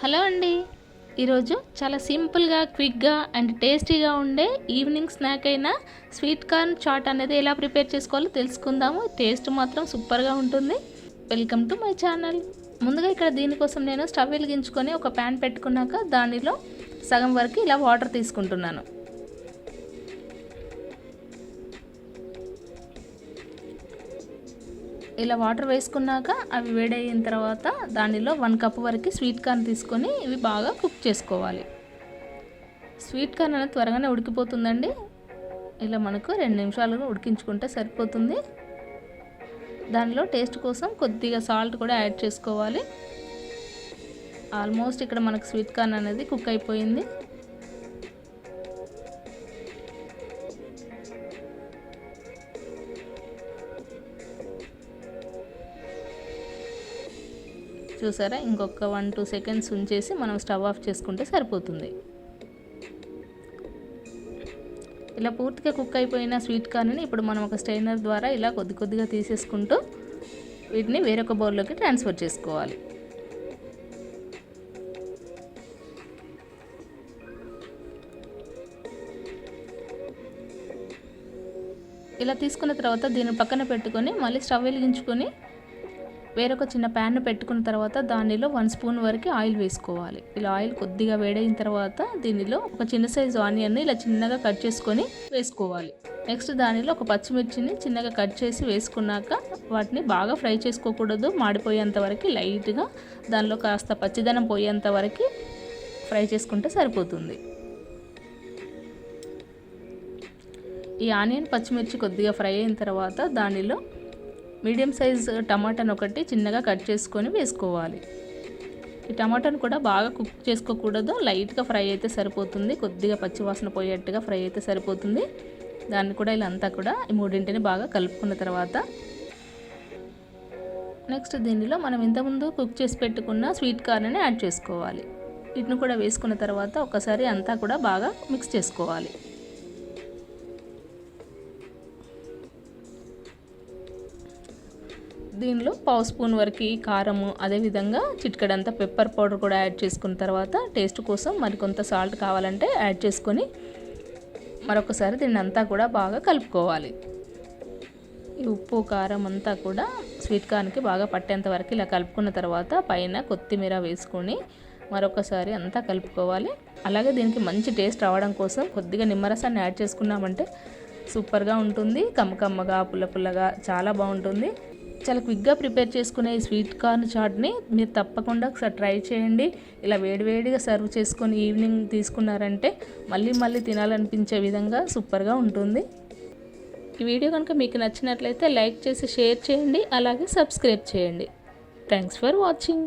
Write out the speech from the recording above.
Hello అండి. ఈరోజు చాలా సింపుల్గా క్విక్గా అండ్ టేస్టీగా ఉండే ఈవినింగ్ స్నాక్ అయిన స్వీట్ కార్న్ చాట్ అనేది ఎలా ప్రిపేర్ చేసుకోవాలో తెలుసుకుందాము. టేస్ట్ మాత్రం సూపర్గా ఉంటుంది. Welcome to my channel. ముందుగా ఇక్కడ దీనికోసం నేను స్టవ్ వెలిగించుకొని ఒక ప్యాన్ పెట్టుకున్నాక దానిలో సగం వరకు ఇలా వాటర్ తీసుకుంటున్నాను. ఇలా వాటర్ వేసుకున్నాక అవి వేడయిన తర్వాత దానిలో 1 కప్ వరకు స్వీట్ కార్న్ తీసుకొని ఇవి బాగా కుక్ చేసుకోవాలి. స్వీట్ కార్న్ అనేది త్వరగానే ఉడికిపోతుందండి. ఇలా మనకు 2 నిమిషాలు ఉడికించుకుంటే సరిపోతుంది. దానిలో టేస్ట్ కోసం కొద్దిగా సాల్ట్ కూడా యాడ్ చేసుకోవాలి. ఆల్మోస్ట్ ఇక్కడ మనకు స్వీట్ కార్న్ అనేది కుక్ అయిపోయింది. చూసారా, ఇంకొక 1-2 సెకండ్స్ ఉంచేసి మనం స్టవ్ ఆఫ్ చేసుకుంటే సరిపోతుంది. ఇలా పూర్తిగా కుక్ అయిపోయిన స్వీట్ కార్న్ని ఇప్పుడు మనం ఒక స్ట్రైనర్ ద్వారా ఇలా కొద్ది కొద్దిగా తీసేసుకుంటూ వీటిని వేరొక బౌల్లోకి ట్రాన్స్ఫర్ చేసుకోవాలి. ఇలా తీసుకున్న తర్వాత దీన్ని పక్కన పెట్టుకొని మళ్ళీ స్టవ్ వెలిగించుకొని వేరొక చిన్న ప్యాన్ పెట్టుకున్న తర్వాత దానిలో 1 స్పూన్ వరకు ఆయిల్ వేసుకోవాలి. ఇలా ఆయిల్ కొద్దిగా వేడైన తర్వాత దీనిలో ఒక చిన్న సైజు ఆనియన్ని ఇలా చిన్నగా కట్ చేసుకొని వేసుకోవాలి. నెక్స్ట్ దానిలో ఒక పచ్చిమిర్చిని చిన్నగా కట్ చేసి వేసుకున్నాక వాటిని బాగా ఫ్రై చేసుకోకూడదు, మాడిపోయేంత వరకు లైట్గా దానిలో కాస్త పచ్చిదనం పోయేంత వరకు ఫ్రై చేసుకుంటే సరిపోతుంది. ఈ ఆనియన్ పచ్చిమిర్చి కొద్దిగా ఫ్రై అయిన తర్వాత దానిలో మీడియం సైజ్ టమాటాను ఒకటి చిన్నగా కట్ చేసుకొని వేసుకోవాలి. ఈ టమాటాను కూడా బాగా కుక్ చేసుకోకూడదు, లైట్గా ఫ్రై అయితే సరిపోతుంది. కొద్దిగా పచ్చివాసన పోయేట్టుగా ఫ్రై అయితే సరిపోతుంది. దాన్ని కూడా ఇలా అంతా కూడా ఈ మూడింటిని బాగా కలుపుకున్న తర్వాత నెక్స్ట్ దీనిలో మనం ఇంతకుముందు కుక్ చేసి పెట్టుకున్న స్వీట్ కార్న్ని యాడ్ చేసుకోవాలి. వీటిని కూడా వేసుకున్న తర్వాత ఒకసారి అంతా కూడా బాగా మిక్స్ చేసుకోవాలి. దీనిలో 1/2 స్పూన్ వరకు కారము, అదేవిధంగా చిటికెడంతా పెప్పర్ పౌడర్ కూడా యాడ్ చేసుకున్న తర్వాత టేస్ట్ కోసం మరికొంత సాల్ట్ కావాలంటే యాడ్ చేసుకొని మరొకసారి దీన్ని అంతా కూడా బాగా కలుపుకోవాలి. ఈ ఉప్పు కారం అంతా కూడా స్వీట్ కార్న్కి బాగా పట్టేంత వరకు ఇలా కలుపుకున్న తర్వాత పైన కొత్తిమీర వేసుకొని మరొకసారి అంతా కలుపుకోవాలి. అలాగే దీనికి మంచి టేస్ట్ రావడం కోసం కొద్దిగా నిమ్మరసాన్ని యాడ్ చేసుకున్నామంటే సూపర్గా ఉంటుంది. కమ్మకమ్మగా పుల్ల పుల్లగా చాలా బాగుంటుంది. చాలా క్విక్గా ప్రిపేర్ చేసుకునే ఈ స్వీట్ కార్న్ చాట్ని మీరు తప్పకుండా ఒకసారి ట్రై చేయండి. ఇలా వేడివేడిగా సర్వ్ చేసుకొని ఈవినింగ్ తీసుకున్నారంటే మళ్ళీ మళ్ళీ తినాలనిపించే విధంగా సూపర్గా ఉంటుంది. ఈ వీడియో కనుక మీకు నచ్చినట్లయితే లైక్ చేసి షేర్ చేయండి, అలాగే సబ్స్క్రైబ్ చేయండి. Thanks for watching.